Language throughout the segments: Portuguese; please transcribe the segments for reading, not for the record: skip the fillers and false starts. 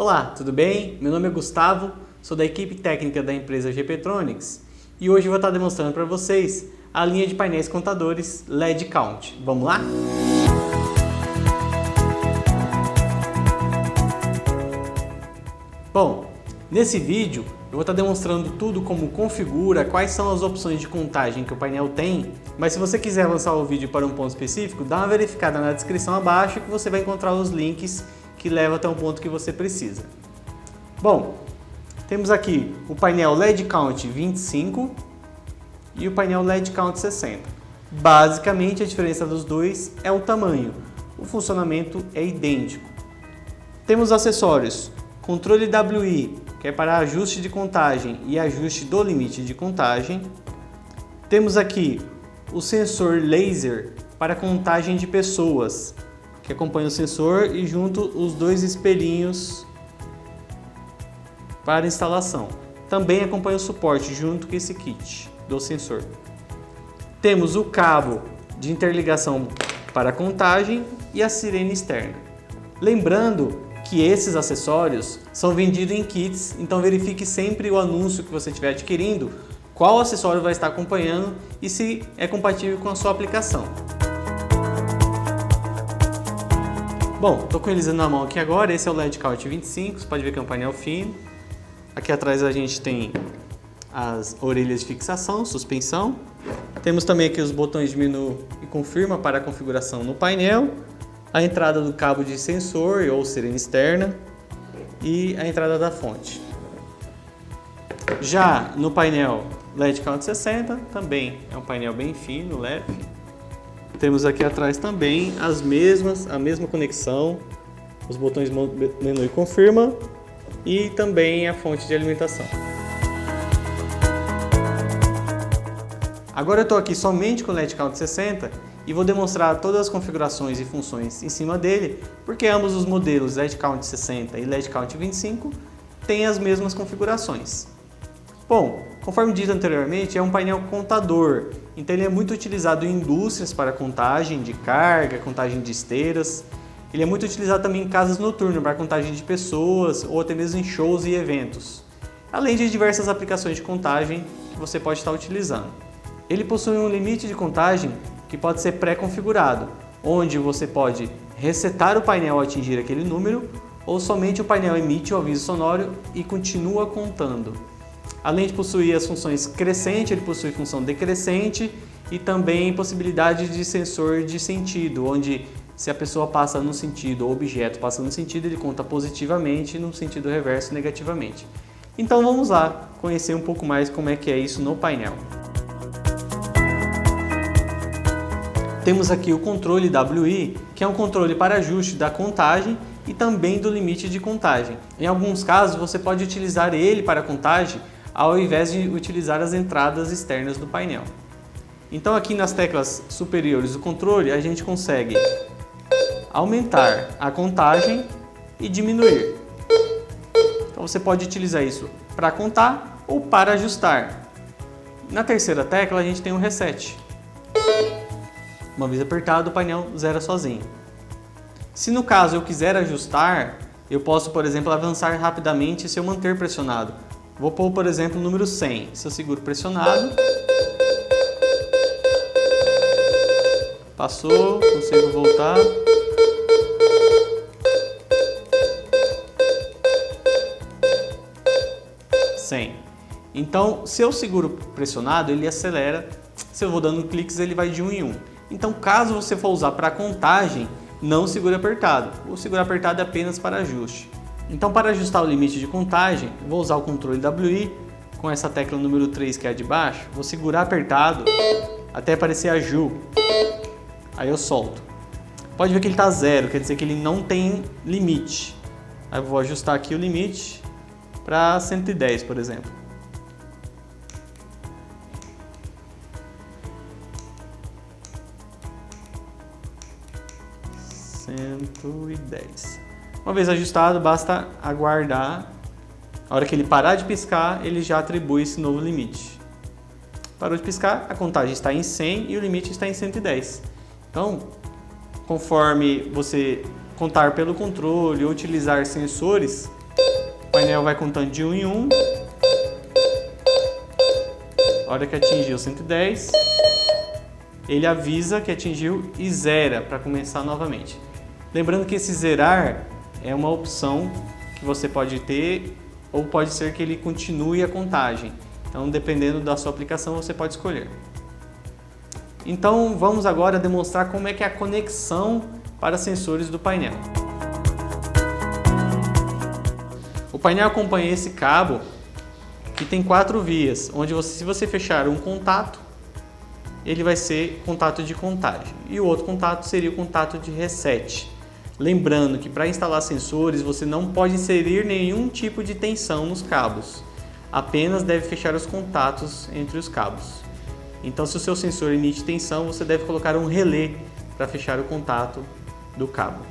Olá, tudo bem? Meu nome é Gustavo, sou da equipe técnica da empresa GPtronics e hoje eu vou estar demonstrando para vocês a linha de painéis contadores LED Count. Vamos lá? Bom, nesse vídeo eu vou estar demonstrando tudo como configura, quais são as opções de contagem que o painel tem, mas se você quiser avançar o vídeo para um ponto específico, dá uma verificada na descrição abaixo que você vai encontrar os links que levam até um ponto que você precisa. Bom, temos aqui o painel LED Count 25 e o painel LED Count 60. Basicamente a diferença dos dois é o tamanho, o funcionamento é idêntico. Temos acessórios, controle WI, que é para ajuste de contagem e ajuste do limite de contagem. Temos aqui o sensor laser para contagem de pessoas, que acompanha o sensor e junto os dois espelhinhos para instalação. Também acompanha o suporte junto com esse kit do sensor. Temos o cabo de interligação para contagem e a sirene externa. Lembrando que esses acessórios são vendidos em kits, então verifique sempre o anúncio que você estiver adquirindo, qual acessório vai estar acompanhando e se é compatível com a sua aplicação. Bom, estou com eles na mão aqui agora, esse é o LED Count 25, você pode ver que é um painel fino. Aqui atrás a gente tem as orelhas de fixação, suspensão. Temos também aqui os botões de menu e confirma para a configuração no painel. A entrada do cabo de sensor ou sirene externa e a entrada da fonte. Já no painel LED Count 60, também é um painel bem fino, leve. Temos aqui atrás também a mesma conexão, os botões menu e confirma e também a fonte de alimentação. Agora eu estou aqui somente com o LED Count 60 e vou demonstrar todas as configurações e funções em cima dele, porque ambos os modelos LED Count 60 e LED Count 25 têm as mesmas configurações. Bom, conforme dito anteriormente, é um painel contador, então ele é muito utilizado em indústrias para contagem de carga, contagem de esteiras. Ele é muito utilizado também em casas noturnas para contagem de pessoas ou até mesmo em shows e eventos, além de diversas aplicações de contagem que você pode estar utilizando. Ele possui um limite de contagem que pode ser pré-configurado, onde você pode resetar o painel ao atingir aquele número ou somente o painel emite o aviso sonoro e continua contando. Além de possuir as funções crescente, ele possui função decrescente e também possibilidade de sensor de sentido, onde se a pessoa passa no sentido ou o objeto passa no sentido, ele conta positivamente e no sentido reverso negativamente. Então vamos lá conhecer um pouco mais como é que é isso no painel. Temos aqui o controle WI, que é um controle para ajuste da contagem e também do limite de contagem. Em alguns casos você pode utilizar ele para contagem ao invés de utilizar as entradas externas do painel. Então aqui nas teclas superiores do controle a gente consegue aumentar a contagem e diminuir. Então você pode utilizar isso para contar ou para ajustar. Na terceira tecla a gente tem o reset. Uma vez apertado o painel zera sozinho. Se no caso eu quiser ajustar, eu posso, por exemplo, avançar rapidamente se eu manter pressionado. Vou pôr, por exemplo, o número 100. Se eu seguro pressionado, passou, consigo voltar. Então, se eu seguro pressionado, ele acelera. Se eu vou dando cliques, ele vai de 1 em 1. Então, caso você for usar para contagem, não segure apertado. O segurar apertado é apenas para ajuste. Então, para ajustar o limite de contagem, vou usar o controle WI com essa tecla número 3 que é a de baixo. Vou segurar apertado até aparecer a Ju. Aí eu solto. Pode ver que ele está 0, quer dizer que ele não tem limite. Aí eu vou ajustar aqui o limite para 110, por exemplo. Uma vez ajustado, basta aguardar. A hora que ele parar de piscar, ele já atribui esse novo limite. Parou de piscar, a contagem está em 100 e o limite está em 110. Então, conforme você contar pelo controle ou utilizar sensores, painel vai contando de 1 em 1. A hora que atingiu 110, ele avisa que atingiu e zera para começar novamente. Lembrando que esse zerar é uma opção que você pode ter ou pode ser que ele continue a contagem. Então, dependendo da sua aplicação, você pode escolher. Então, vamos agora demonstrar como é que é a conexão para sensores do painel. O painel acompanha esse cabo que tem 4 vias, onde se você fechar um contato, ele vai ser contato de contagem e o outro contato seria o contato de reset. Lembrando que para instalar sensores você não pode inserir nenhum tipo de tensão nos cabos, apenas deve fechar os contatos entre os cabos. Então, se o seu sensor emite tensão, você deve colocar um relé para fechar o contato do cabo.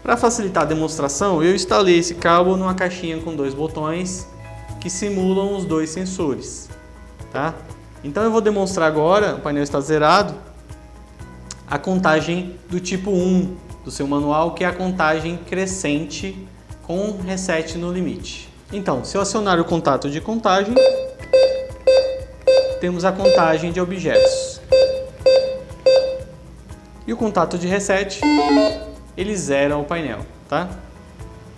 Para facilitar a demonstração, eu instalei esse cabo numa caixinha com 2 botões que simulam os 2 sensores, tá? Então eu vou demonstrar agora, o painel está zerado, a contagem do tipo 1 do seu manual, que é a contagem crescente com reset no limite. Então, se eu acionar o contato de contagem, temos a contagem de objetos. E o contato de reset, ele zera o painel, tá?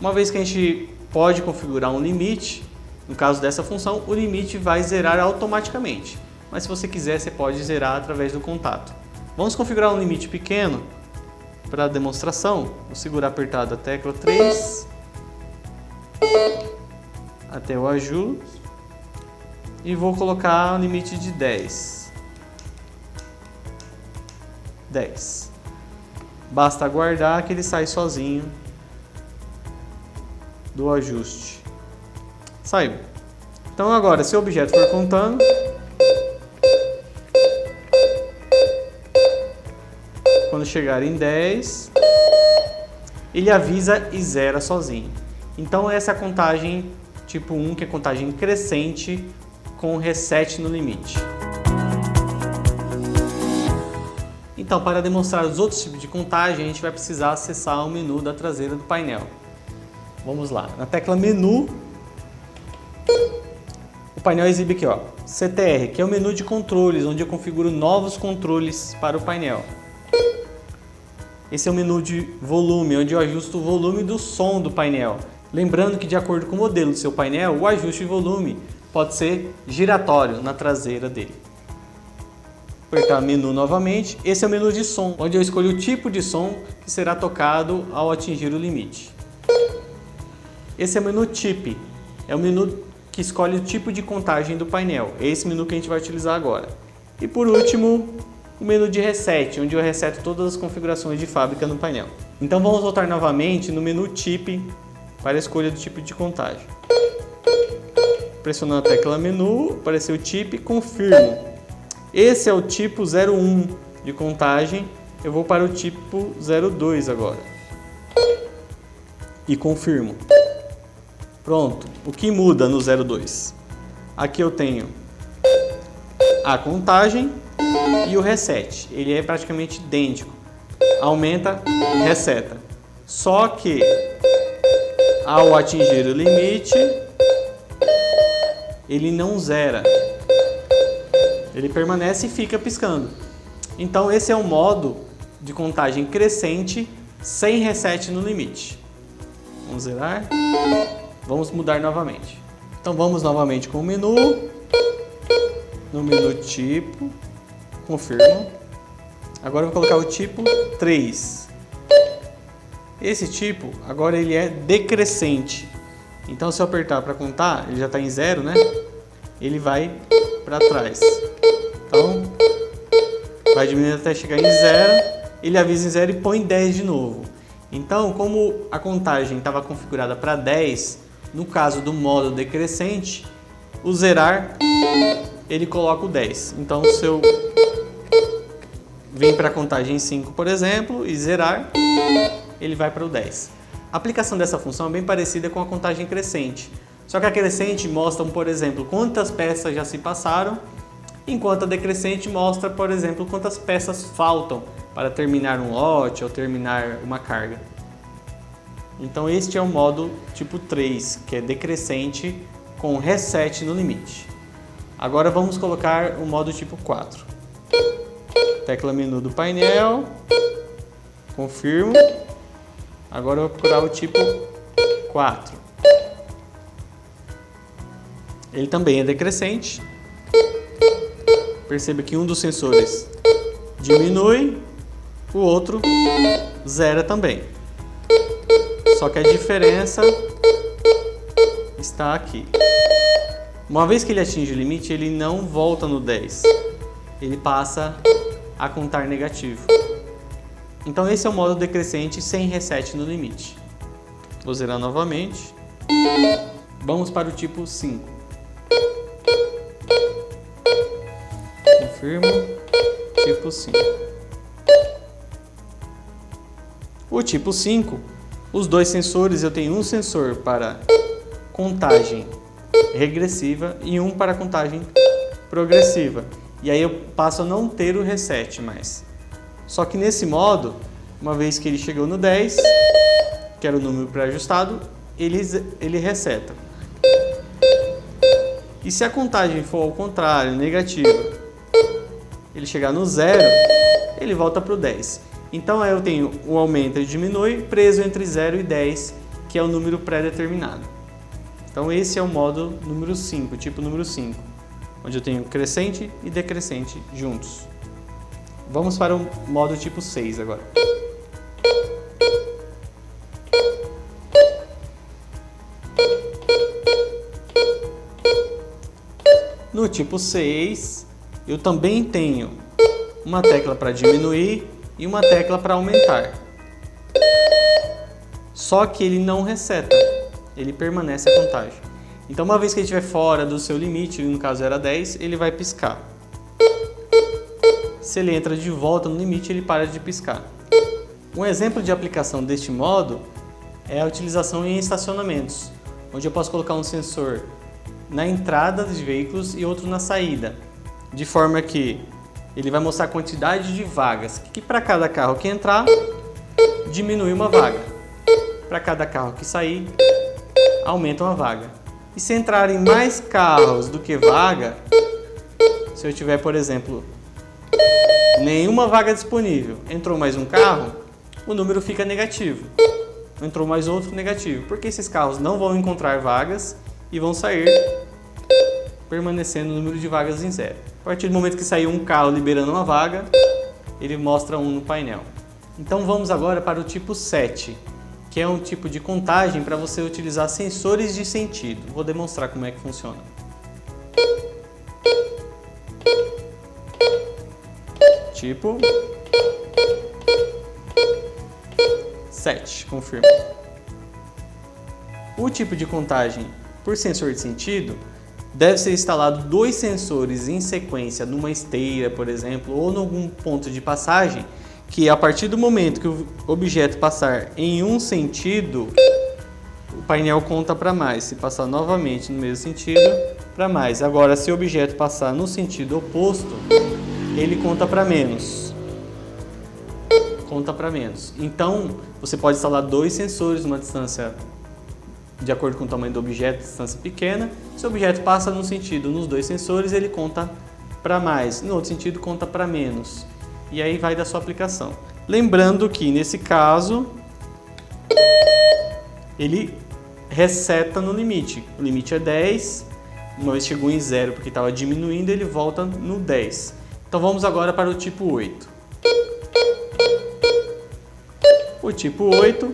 Uma vez que a gente pode configurar um limite, no caso dessa função, o limite vai zerar automaticamente. Mas se você quiser, você pode zerar através do contato. Vamos configurar um limite pequeno para a demonstração. Vou segurar apertado a tecla 3 até o ajuste e vou colocar um limite de 10. Basta aguardar que ele sai sozinho do ajuste. Saiu. Então agora, se o objeto for contando, quando chegar em 10, ele avisa e zera sozinho. Então essa é a contagem tipo 1, que é contagem crescente com reset no limite. Então, para demonstrar os outros tipos de contagem, a gente vai precisar acessar o menu da traseira do painel. Vamos lá. Na tecla menu, o painel exibe aqui, ó, CTR, que é o menu de controles, onde eu configuro novos controles para o painel. Esse é o menu de volume, onde eu ajusto o volume do som do painel. Lembrando que, de acordo com o modelo do seu painel, o ajuste de volume pode ser giratório na traseira dele. Apertar menu novamente. Esse é o menu de som, onde eu escolho o tipo de som que será tocado ao atingir o limite. Esse é o menu Type, é o menu que escolhe o tipo de contagem do painel. É esse menu que a gente vai utilizar agora. E por último, o menu de reset, onde eu reseto todas as configurações de fábrica no painel. Então vamos voltar novamente no menu Type para a escolha do tipo de contagem. Pressionando a tecla menu, apareceu o Type, confirmo. Esse é o tipo 01 de contagem, eu vou para o tipo 02 agora. E confirmo. Pronto, o que muda no 02? Aqui eu tenho a contagem e o reset, ele é praticamente idêntico. Aumenta e reseta. Só que ao atingir o limite, ele não zera. Ele permanece e fica piscando. Então esse é o modo de contagem crescente sem reset no limite. Vamos zerar. Vamos mudar novamente. Então vamos novamente com o menu. No menu tipo, confirmo. Agora eu vou colocar o tipo 3. Esse tipo, agora ele é decrescente. Então se eu apertar para contar, ele já está em 0, né? Ele vai para trás. Então, vai diminuindo até chegar em 0, ele avisa em 0 e põe 10 de novo. Então, como a contagem estava configurada para 10, no caso do modo decrescente, o zerar, ele coloca o 10. Então, se eu vim para a contagem 5, por exemplo, e zerar, ele vai para o 10. A aplicação dessa função é bem parecida com a contagem crescente. Só que a crescente mostra, por exemplo, quantas peças já se passaram, enquanto a decrescente mostra, por exemplo, quantas peças faltam para terminar um lote ou terminar uma carga. Então este é o modo tipo 3, que é decrescente com reset no limite. Agora vamos colocar o modo tipo 4. Tecla menu do painel, confirmo. Agora eu vou procurar o tipo 4. Ele também é decrescente. Perceba que um dos sensores diminui, o outro zera também. Só que a diferença está aqui. Uma vez que ele atinge o limite, ele não volta no 10. Ele passa a contar negativo. Então esse é o modo decrescente sem reset no limite. Vou zerar novamente. Vamos para o tipo 5. Confirmo. Tipo 5. O tipo 5, os dois sensores, eu tenho um sensor para contagem regressiva e um para contagem progressiva. E aí eu passo a não ter o reset mais. Só que nesse modo, uma vez que ele chegou no 10, que era o número pré-ajustado, ele reseta. E se a contagem for ao contrário, negativa, ele chegar no 0, ele volta para o 10. Então aí eu tenho o aumento e diminui preso entre 0 e 10, que é o número pré-determinado. Então esse é o modo número 5, tipo número 5, onde eu tenho crescente e decrescente juntos. Vamos para o modo tipo 6 agora. No tipo 6, eu também tenho uma tecla para diminuir e uma tecla para aumentar. Só que ele não reseta, ele permanece a contagem. Então uma vez que ele estiver fora do seu limite, no caso era 10, ele vai piscar. Se ele entra de volta no limite, ele para de piscar. Um exemplo de aplicação deste modo é a utilização em estacionamentos, onde eu posso colocar um sensor na entrada de veículos e outro na saída, de forma que ele vai mostrar a quantidade de vagas, que para cada carro que entrar, diminui uma vaga. Para cada carro que sair, aumenta uma vaga. E se entrarem mais carros do que vaga, se eu tiver, por exemplo, nenhuma vaga disponível, entrou mais um carro, o número fica negativo. Entrou mais outro, negativo, porque esses carros não vão encontrar vagas e vão sair permanecendo o número de vagas em 0. A partir do momento que sair um carro liberando uma vaga, ele mostra 1 no painel. Então vamos agora para o tipo 7, que é um tipo de contagem para você utilizar sensores de sentido. Vou demonstrar como é que funciona. Tipo 7, confirmo. O tipo de contagem por sensor de sentido deve ser instalado 2 sensores em sequência numa esteira, por exemplo, ou em algum ponto de passagem, que a partir do momento que o objeto passar em um sentido, o painel conta para mais. Se passar novamente no mesmo sentido, para mais. Agora, se o objeto passar no sentido oposto, ele conta para menos. Conta para menos. Então, você pode instalar 2 sensores numa distância de acordo com o tamanho do objeto, distância pequena. Se o objeto passa num sentido nos 2 sensores, ele conta para mais. No outro sentido, conta para menos. E aí vai da sua aplicação. Lembrando que, nesse caso, ele reseta no limite. O limite é 10. Uma vez chegou em 0 porque estava diminuindo, ele volta no 10. Então vamos agora para o tipo 8. O tipo 8,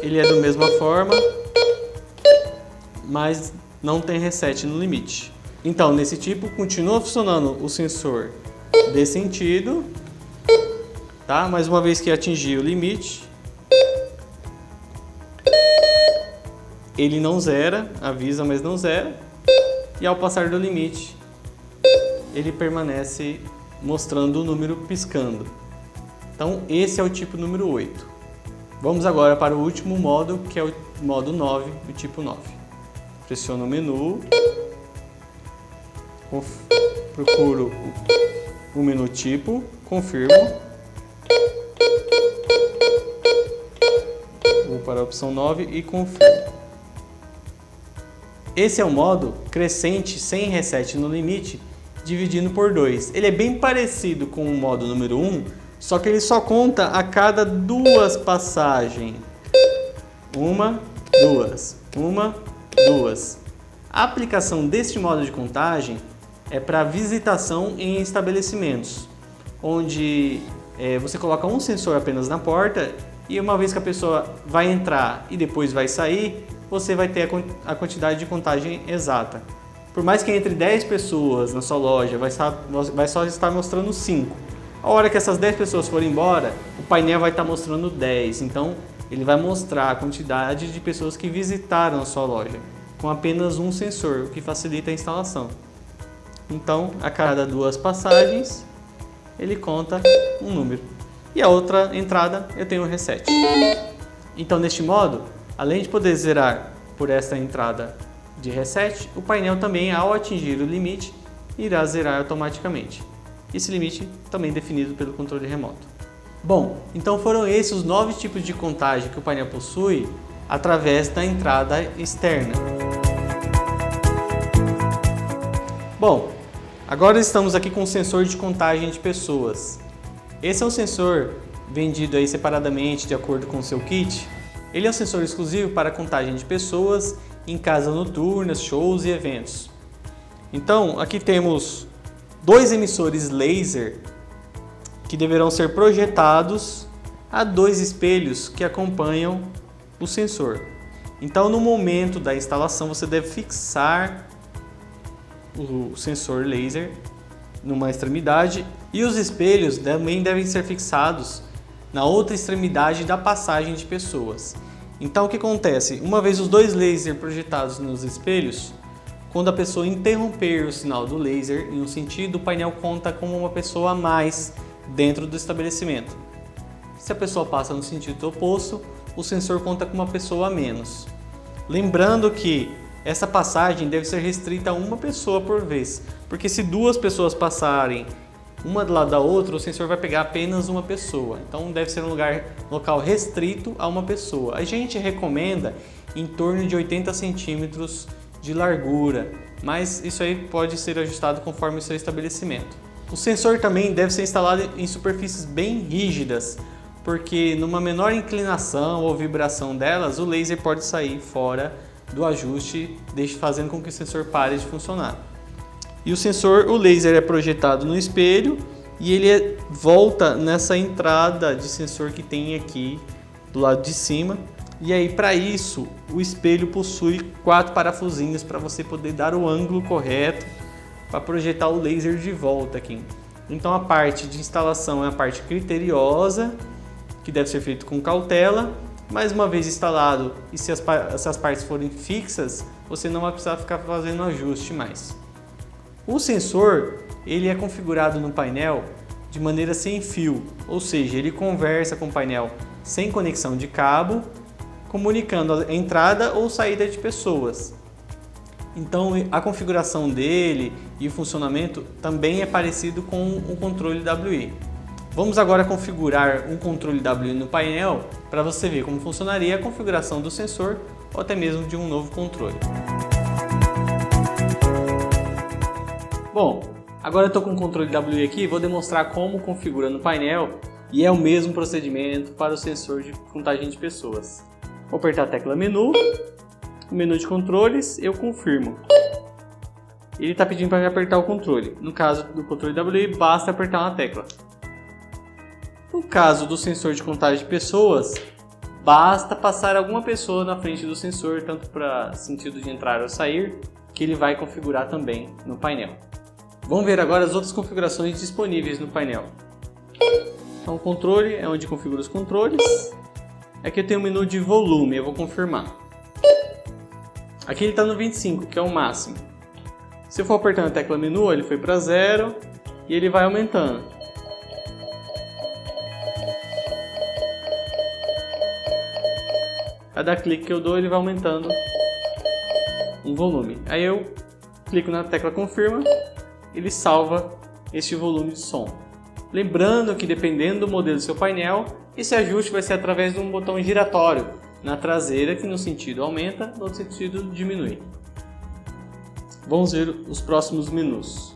ele é da mesma forma, mas não tem reset no limite. Então, nesse tipo, continua funcionando o sensor de sentido, tá? Mas uma vez que atingir o limite, ele não zera, avisa, mas não zera. E ao passar do limite, ele permanece mostrando o número piscando. Então, esse é o tipo número 8. Vamos agora para o último modo, que é o modo 9, o tipo 9. Pressiono o menu, procuro o menu tipo, confirmo. O para a opção 9 e confirmo. Esse é o modo crescente sem reset no limite, dividindo por 2. Ele é bem parecido com o modo número 1, só que ele só conta a cada 2 passagens. 1, 2, 1, 2. A aplicação deste modo de contagem é para visitação em estabelecimentos, onde você coloca um sensor apenas na porta e uma vez que a pessoa vai entrar e depois vai sair, você vai ter a quantidade de contagem exata. Por mais que entre 10 pessoas na sua loja, vai só estar mostrando 5. A hora que essas 10 pessoas forem embora, o painel vai estar mostrando 10. Então, ele vai mostrar a quantidade de pessoas que visitaram a sua loja, com apenas um sensor, o que facilita a instalação. Então, a cada 2 passagens, ele conta um número. E a outra entrada, eu tenho um reset. Então, neste modo, além de poder zerar por esta entrada de reset, o painel também, ao atingir o limite, irá zerar automaticamente. Esse limite também definido pelo controle remoto. Bom, então foram esses os 9 tipos de contagem que o painel possui através da entrada externa. Bom, agora estamos aqui com o sensor de contagem de pessoas. Esse é um sensor vendido aí separadamente de acordo com o seu kit. Ele é um sensor exclusivo para contagem de pessoas em casas noturnas, shows e eventos. Então, aqui temos 2 emissores laser que deverão ser projetados a 2 espelhos que acompanham o sensor. Então, no momento da instalação, você deve fixar o sensor laser numa extremidade e os espelhos também devem ser fixados na outra extremidade da passagem de pessoas. Então o que acontece? Uma vez os 2 lasers projetados nos espelhos, quando a pessoa interromper o sinal do laser em um sentido, o painel conta como uma pessoa a mais dentro do estabelecimento. Se a pessoa passa no sentido oposto, o sensor conta com uma pessoa a menos. Lembrando que essa passagem deve ser restrita a uma pessoa por vez, porque se 2 pessoas passarem uma do lado da outra, o sensor vai pegar apenas uma pessoa. Então deve ser um local restrito a uma pessoa. A gente recomenda em torno de 80 centímetros de largura, mas isso aí pode ser ajustado conforme o seu estabelecimento. O sensor também deve ser instalado em superfícies bem rígidas, porque numa menor inclinação ou vibração delas, o laser pode sair fora do ajuste, fazendo com que o sensor pare de funcionar. E o laser é projetado no espelho e ele volta nessa entrada de sensor que tem aqui do lado de cima. E aí, para isso, o espelho possui 4 parafusinhos para você poder dar o ângulo correto para projetar o laser de volta aqui. Então a parte de instalação é a parte criteriosa, que deve ser feito com cautela, mas uma vez instalado e se as partes forem fixas, você não vai precisar ficar fazendo ajuste mais. O sensor ele é configurado no painel de maneira sem fio, ou seja, ele conversa com o painel sem conexão de cabo, comunicando a entrada ou saída de pessoas. Então a configuração dele e o funcionamento também é parecido com o controle WI. Vamos agora configurar um controle WI no painel para você ver como funcionaria a configuração do sensor ou até mesmo de um novo controle. Bom, agora eu estou com o controle WI aqui e vou demonstrar como configura no painel e é o mesmo procedimento para o sensor de contagem de pessoas. Vou apertar a tecla menu, no menu de controles eu confirmo. Ele está pedindo para apertar o controle. No caso do controle WI, basta apertar uma tecla. No caso do sensor de contagem de pessoas, basta passar alguma pessoa na frente do sensor, tanto para sentido de entrar ou sair, que ele vai configurar também no painel. Vamos ver agora as outras configurações disponíveis no painel. Então, o controle é onde configura os controles. Aqui eu tenho o menu de volume, eu vou confirmar. Aqui ele está no 25, que é o máximo. Se eu for apertando a tecla menu, ele foi para 0 e ele vai aumentando. Cada clique que eu dou, ele vai aumentando um volume. Aí eu clico na tecla confirma, ele salva este volume de som. Lembrando que dependendo do modelo do seu painel, esse ajuste vai ser através de um botão giratório. na traseira, que no sentido aumenta, no sentido diminui. Vamos ver os próximos menus.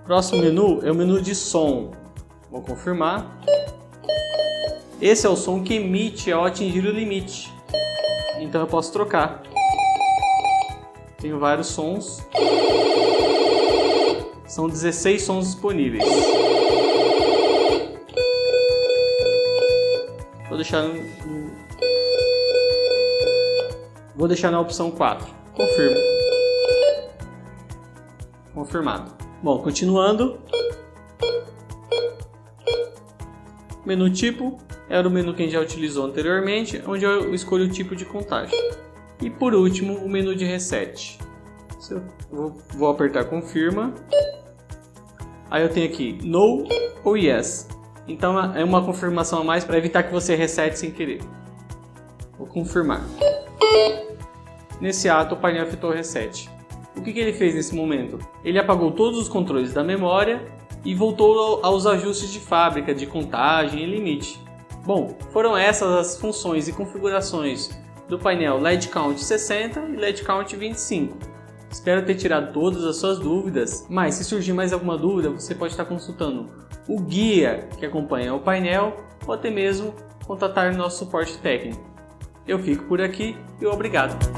Próximo menu é o menu de som. Vou confirmar. Esse é o som que emite ao atingir o limite. Então eu posso trocar. Tenho vários sons. São 16 sons disponíveis. Vou deixar na opção 4. Confirmo. Confirmado. Bom, continuando. Menu tipo era o menu que a gente já utilizou anteriormente, onde eu escolho o tipo de contagem. E por último, o menu de reset. Vou apertar confirma. Aí eu tenho aqui no ou yes. Então é uma confirmação a mais para evitar que você resete sem querer. Vou confirmar. Nesse ato o painel efetuou o reset. O que ele fez nesse momento? Ele apagou todos os controles da memória e voltou aos ajustes de fábrica de contagem e limite. Bom, foram essas as funções e configurações do painel LED Count 60 e LED Count 25. Espero ter tirado todas as suas dúvidas, mas se surgir mais alguma dúvida, você pode estar consultando o guia que acompanha o painel ou até mesmo contatar nosso suporte técnico. Eu fico por aqui e obrigado!